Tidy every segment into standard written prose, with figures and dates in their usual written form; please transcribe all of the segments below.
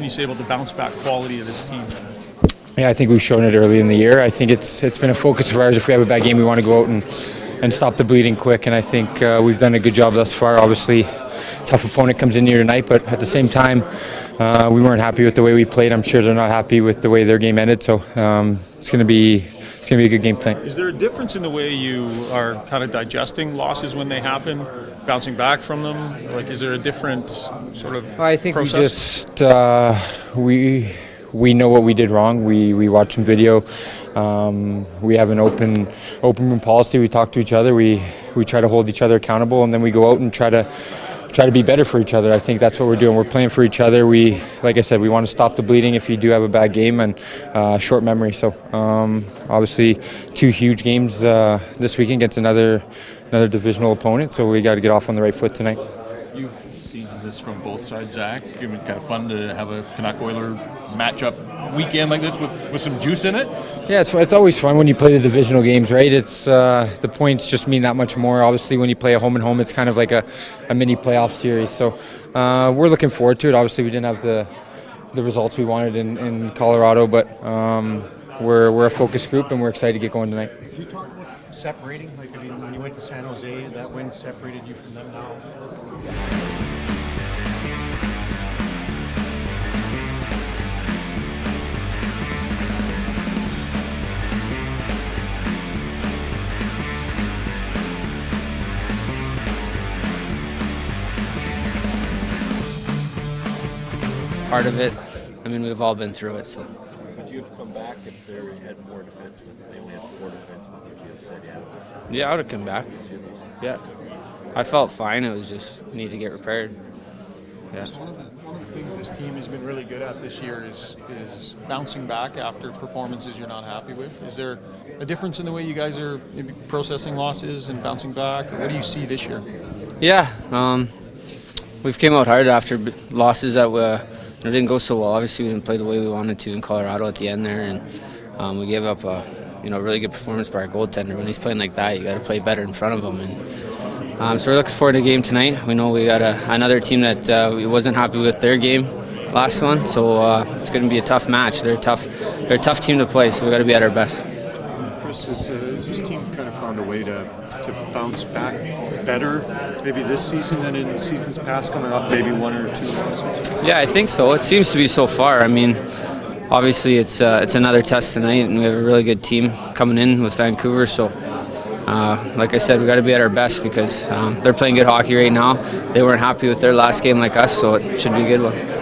you say about the bounce back quality of this team? Yeah, I think we've shown it early in the year. I think it's been a focus of ours. If we have a bad game, we want to go out and stop the bleeding quick, and I think we've done a good job thus far. Obviously, tough opponent comes in here tonight, but at the same time, we weren't happy with the way we played. I'm sure they're not happy with the way their game ended, so it's going to be a good game tonight. Is there a difference in the way you are kind of digesting losses when they happen, bouncing back from them? Like, is there a different sort of I think process? we know what we did wrong. We watch some video. We have an open room policy. We talk to each other. We try to hold each other accountable, and then we go out and try to be better for each other. I think that's what we're doing. We're playing for each other. Like I said, we want to stop the bleeding if you do have a bad game, and short memory. So obviously 2 huge games this weekend against another divisional opponent. So we got to get off on the right foot tonight. You've seen this from both sides, Zach. It's kind of fun to have a Canuck Oiler matchup weekend like this with some juice in it. Yeah, it's always fun when you play the divisional games, right? It's the points just mean that much more. Obviously, when you play a home and home, it's kind of like a mini playoff series. So we're looking forward to it. Obviously, we didn't have the results we wanted in Colorado, but we're a focused group and we're excited to get going tonight. Can you talk about separating? Like, I mean, when you went to San Jose, that win separated you from them now? Part of it. I mean, we've all been through it. So. Would you have come back if they had more defensemen? They only have 4 defensemen. Would you have said yeah? Yeah, I would have come back. Yeah, I felt fine. It was just need to get repaired. Yeah. One of the things this team has been really good at this year is bouncing back after performances you're not happy with. Is there a difference in the way you guys are maybe processing losses and bouncing back? Or what do you see this year? Yeah, we've came out hard after losses that didn't go so well. Obviously, we didn't play the way we wanted to in Colorado at the end there, and we gave up a really good performance by our goaltender. When he's playing like that, you got to play better in front of him. And so we're looking forward to the game tonight. We know we got another team that we wasn't happy with their game last one, so it's going to be a tough match. They're a tough team to play, so we got to be at our best. Chris, has this team kind of found a way to bounce back better maybe this season than in seasons past, coming off maybe 1 or 2 losses? Yeah, I think so. It seems to be so far. I mean, obviously it's another test tonight, and we have a really good team coming in with Vancouver. So, like I said, we got to be at our best because they're playing good hockey right now. They weren't happy with their last game like us, so it should be a good one.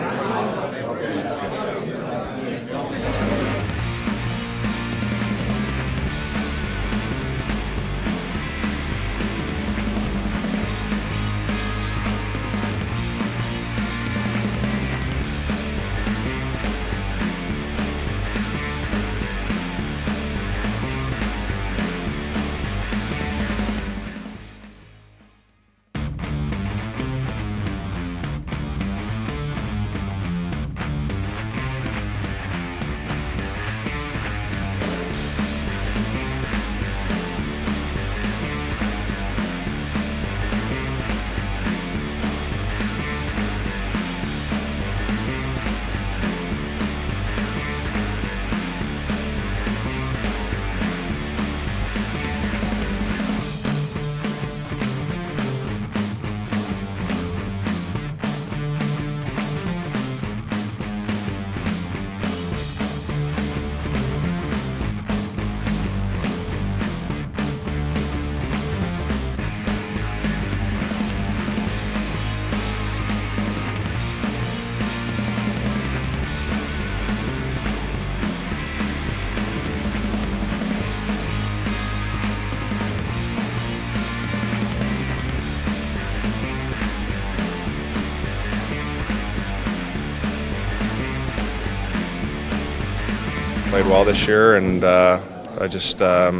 Played well this year, and I just got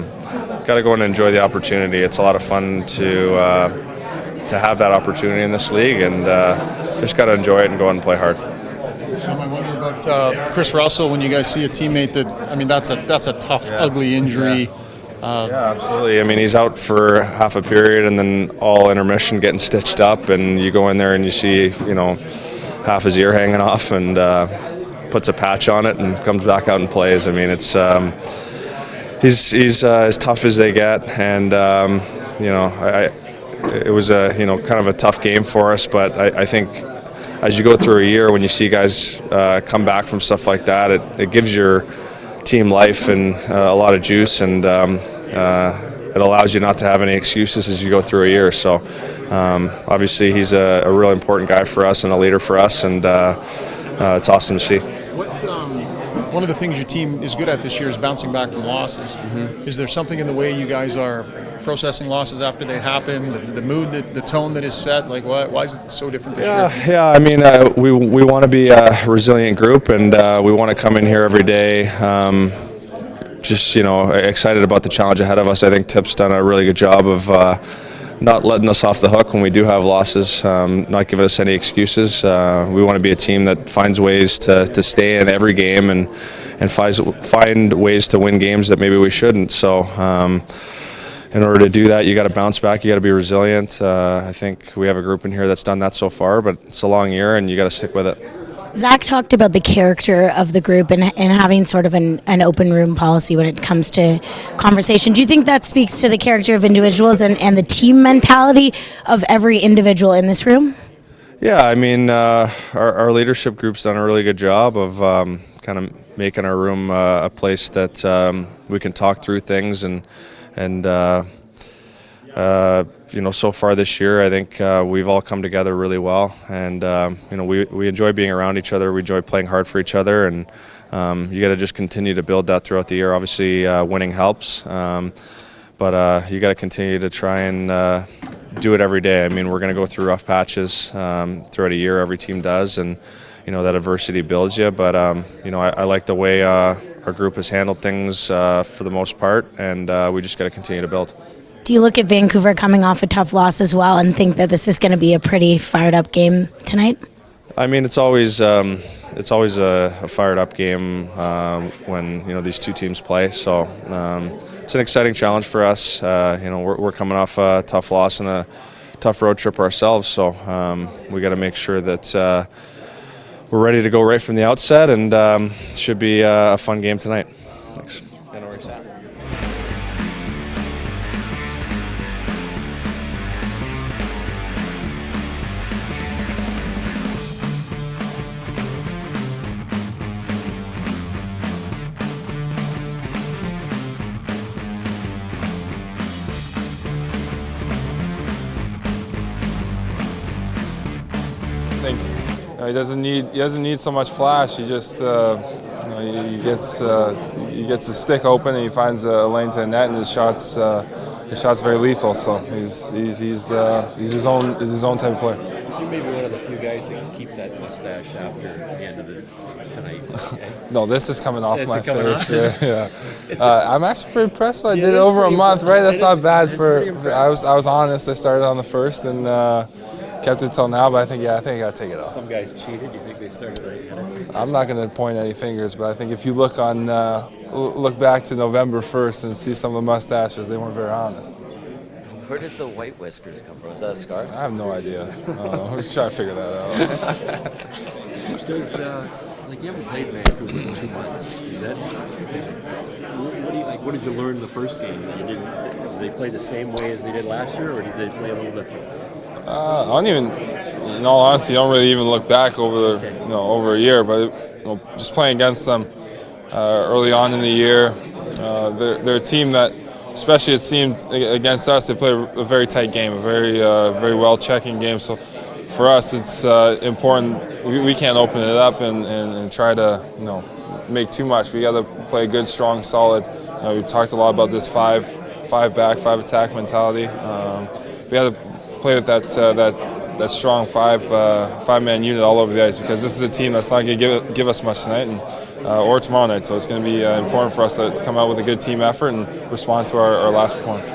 to go and enjoy the opportunity. It's a lot of fun to have that opportunity in this league, and just got to enjoy it and go and play hard. So I wonder about Chris Russell when you guys see a teammate that, I mean, that's a tough, ugly injury. Yeah, absolutely. I mean, he's out for half a period and then all intermission getting stitched up, and you go in there and you see, half his ear hanging off, and puts a patch on it and comes back out and plays. I mean, it's he's as tough as they get, and it was a kind of a tough game for us. But I think as you go through a year, when you see guys come back from stuff like that, it gives your team life and a lot of juice, and it allows you not to have any excuses as you go through a year. So obviously he's a real important guy for us and a leader for us, and it's awesome to see. One of the things your team is good at this year is bouncing back from losses. Is there something in the way you guys are processing losses after they happen, the mood, the tone that is set? Like, why is it so different this year? Yeah, I mean, we want to be a resilient group, and we want to come in here every day just, excited about the challenge ahead of us. I think Tip's done a really good job of not letting us off the hook when we do have losses, not giving us any excuses. We want to be a team that finds ways to stay in every game and find ways to win games that maybe we shouldn't. So in order to do that, you got to bounce back, you got to be resilient. I think we have a group in here that's done that so far, but it's a long year and you got to stick with it. Zach talked about the character of the group and having sort of an open room policy when it comes to conversation. Do you think that speaks to the character of individuals and the team mentality of every individual in this room? Yeah, I mean, our leadership group's done a really good job of kind of making our room a place that we can talk through things and so far this year, I think we've all come together really well, and we enjoy being around each other. We enjoy playing hard for each other, and you got to just continue to build that throughout the year. Obviously, winning helps, but you got to continue to try and do it every day. I mean, we're going to go through rough patches throughout a year. Every team does, and that adversity builds you. But I like the way our group has handled things for the most part, and we just got to continue to build. Do you look at Vancouver coming off a tough loss as well and think that this is going to be a pretty fired up game tonight? I mean, it's always a fired up game when these two teams play. So it's an exciting challenge for us. We're coming off a tough loss and a tough road trip ourselves. So we got to make sure that we're ready to go right from the outset, and should be a fun game tonight. Thanks. He doesn't need so much flash. He just he gets his stick open and he finds a lane to the net, and his shot's very lethal. So he's his own type of player. You may be one of the few guys that can keep that mustache after the end of tonight. No, this is coming off my face. Yeah. I'm actually pretty impressed. I did it over a month, right? That's not bad I was honest. I started on the first and kept it till now, but I think I gotta take it off. Some guys cheated. You think they started right? I'm not going to point any fingers, but I think if you look back to November 1st and see some of the mustaches, they weren't very honest. Where did the white whiskers come from? Is that a scar? I have no idea. Let's try to figure that out. You haven't played Vancouver in 2 months. Is that what did you learn the first game? Did they play the same way as they did last year, or did they play a little different? I don't even, in all honesty, don't really even look back over a year. But just playing against them early on in the year, they're a team that, especially it seemed against us, they play a very tight game, a very well checking game. So for us, it's important. We can't open it up and try to make too much. We got to play a good, strong, solid. We talked a lot about this five back, 5 attack mentality. We got to play with that strong five-man unit all over the ice, because this is a team that's not going to give us much tonight or tomorrow night. So it's going to be important for us to come out with a good team effort and respond to our last performance.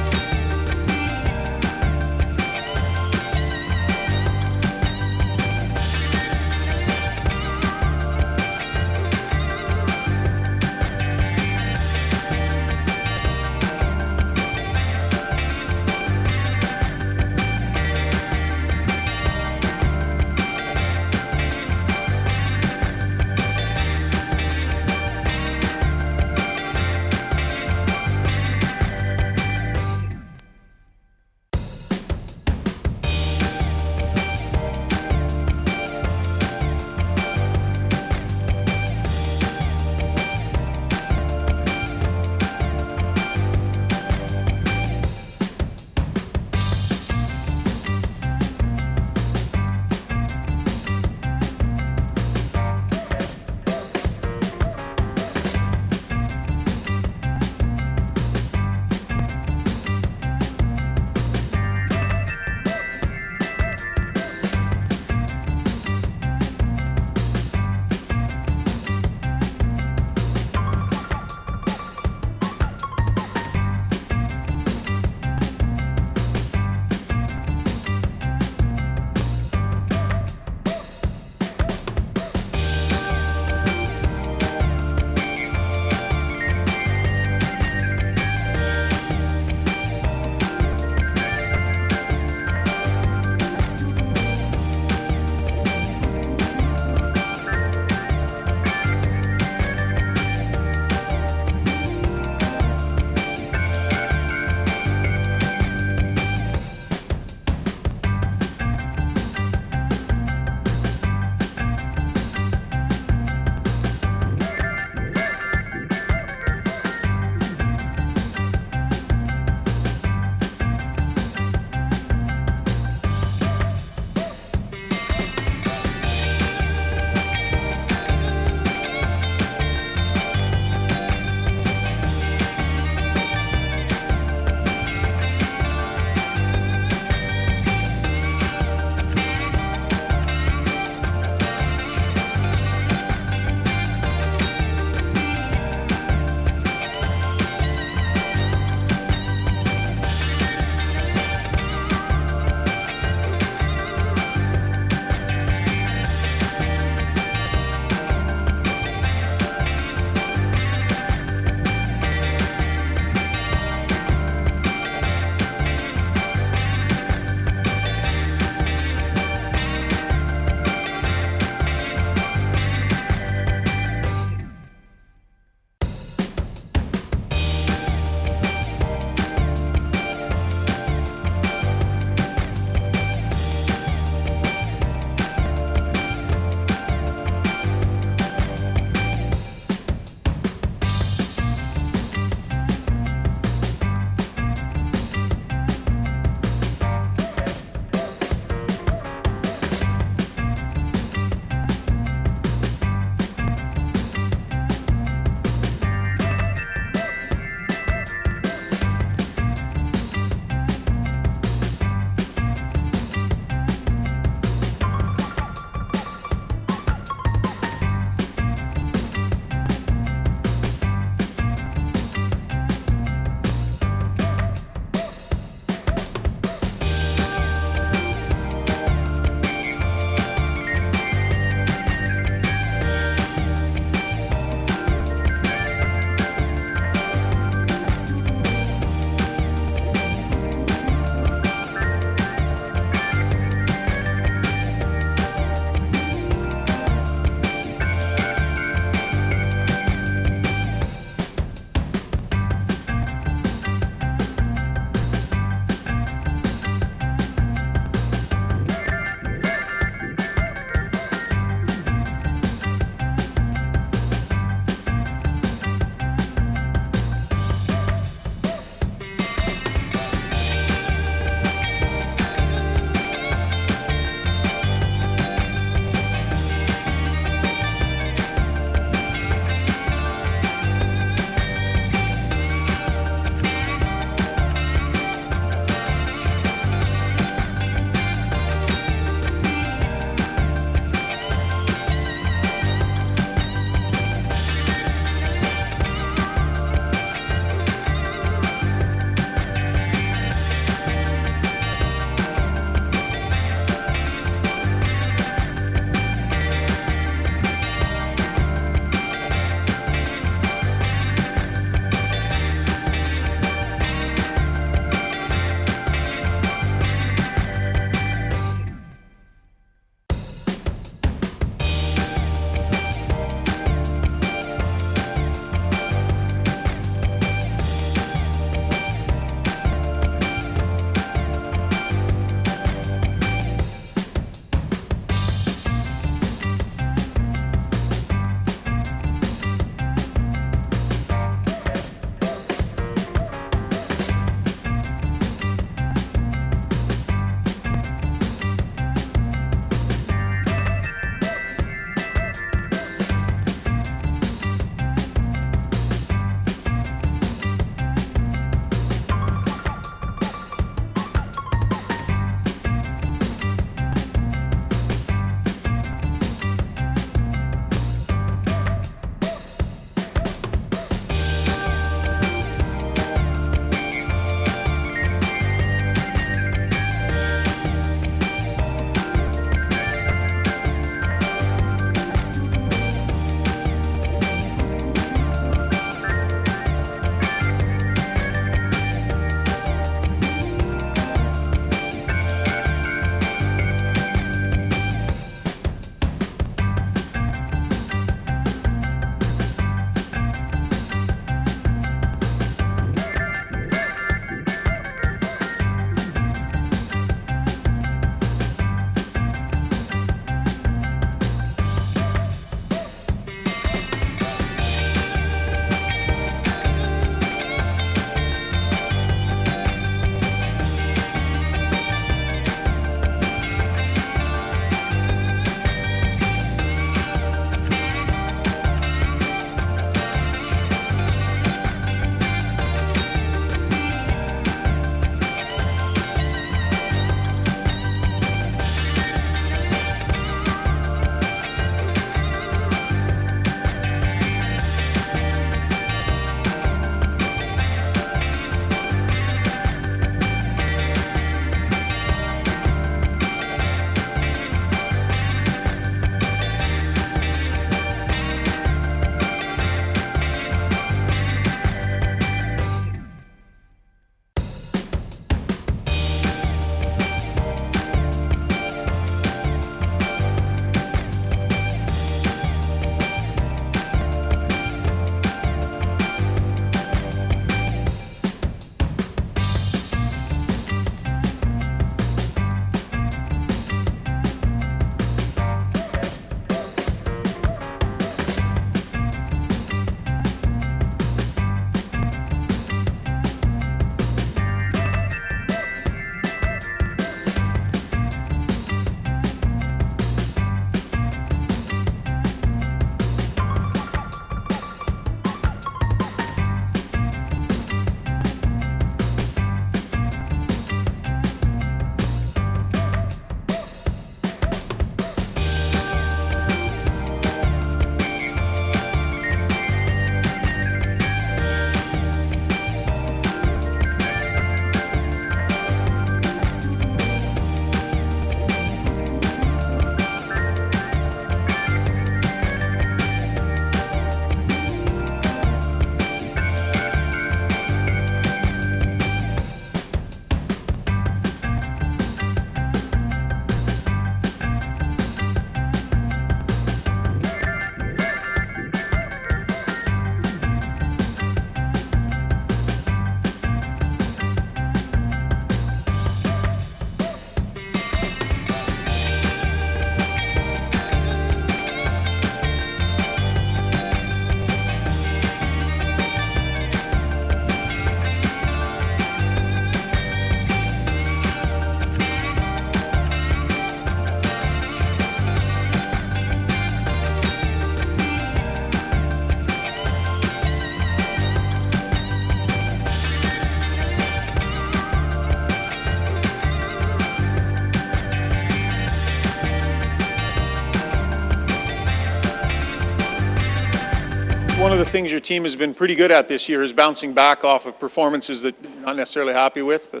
one of the things your team has been pretty good at this year is bouncing back off of performances that you're not necessarily happy with.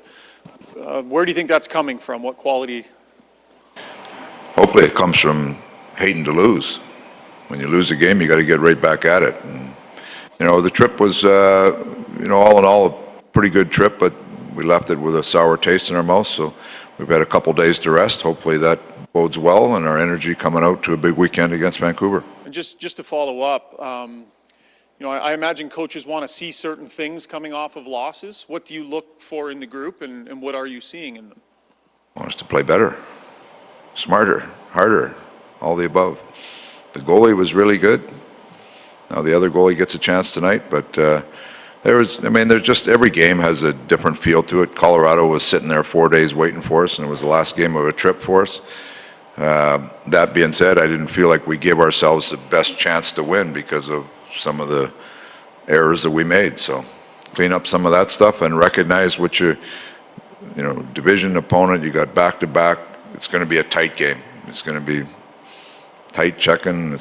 Where do you think that's coming from? What quality? Hopefully it comes from hating to lose. When you lose a game, you got to get right back at it. And, the trip was, all in all, a pretty good trip, but we left it with a sour taste in our mouth. So we've had a couple days to rest. Hopefully that bodes well, and our energy coming out to a big weekend against Vancouver. And just to follow up, I imagine coaches want to see certain things coming off of losses. What do you look for in the group, and what are you seeing in them? I want us to play better, smarter, harder, all the above. The goalie was really good. Now the other goalie gets a chance tonight, but there's just every game has a different feel to it. Colorado was sitting there 4 days waiting for us, and it was the last game of a trip for us. That being said, I didn't feel like we gave ourselves the best chance to win because of some of the errors that we made. So clean up some of that stuff and recognize what your division opponent, you got back-to-back. It's going to be a tight game. It's going to be tight checking.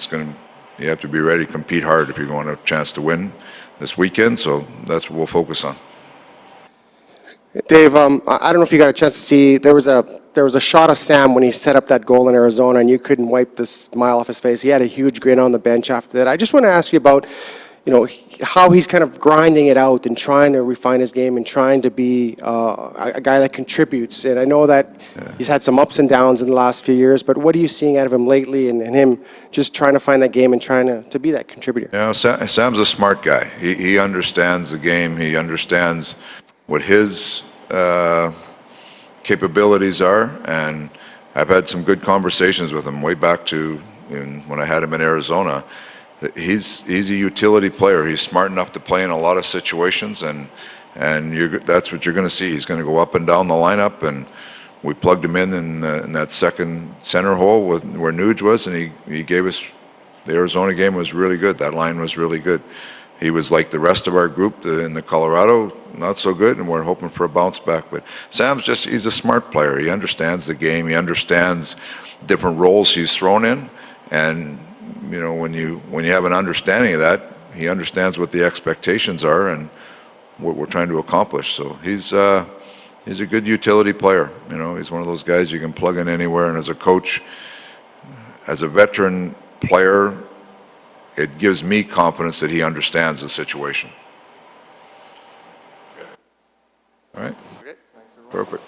You have to be ready to compete hard if you're going to have a chance to win this weekend. So that's what we'll focus on. Dave, I don't know if you got a chance to see, there was a shot of Sam when he set up that goal in Arizona, and you couldn't wipe the smile off his face. He had a huge grin on the bench after that. I just want to ask you about, how he's kind of grinding it out and trying to refine his game and trying to be a guy that contributes. And I know that he's had some ups and downs in the last few years, but what are you seeing out of him lately, and him just trying to find that game and trying to be that contributor? Sam's a smart guy. He understands the game. He understands what his capabilities are, and I've had some good conversations with him way back to when I had him in Arizona. He's a utility player. He's smart enough to play in a lot of situations, and that's what you're going to see. He's going to go up and down the lineup, and we plugged him in that second center hole where Nuge was, and he gave us the Arizona game was really good. That line was really good. He was like the rest of our group in the Colorado, not so good, and we're hoping for a bounce back. But Sam's he's a smart player. He understands the game. He understands different roles he's thrown in, and when you have an understanding of that, he understands what the expectations are and what we're trying to accomplish. So he's a good utility player. He's one of those guys you can plug in anywhere. And as a coach, as a veteran player, it gives me confidence that he understands the situation. All right? Okay. Thanks, Perfect.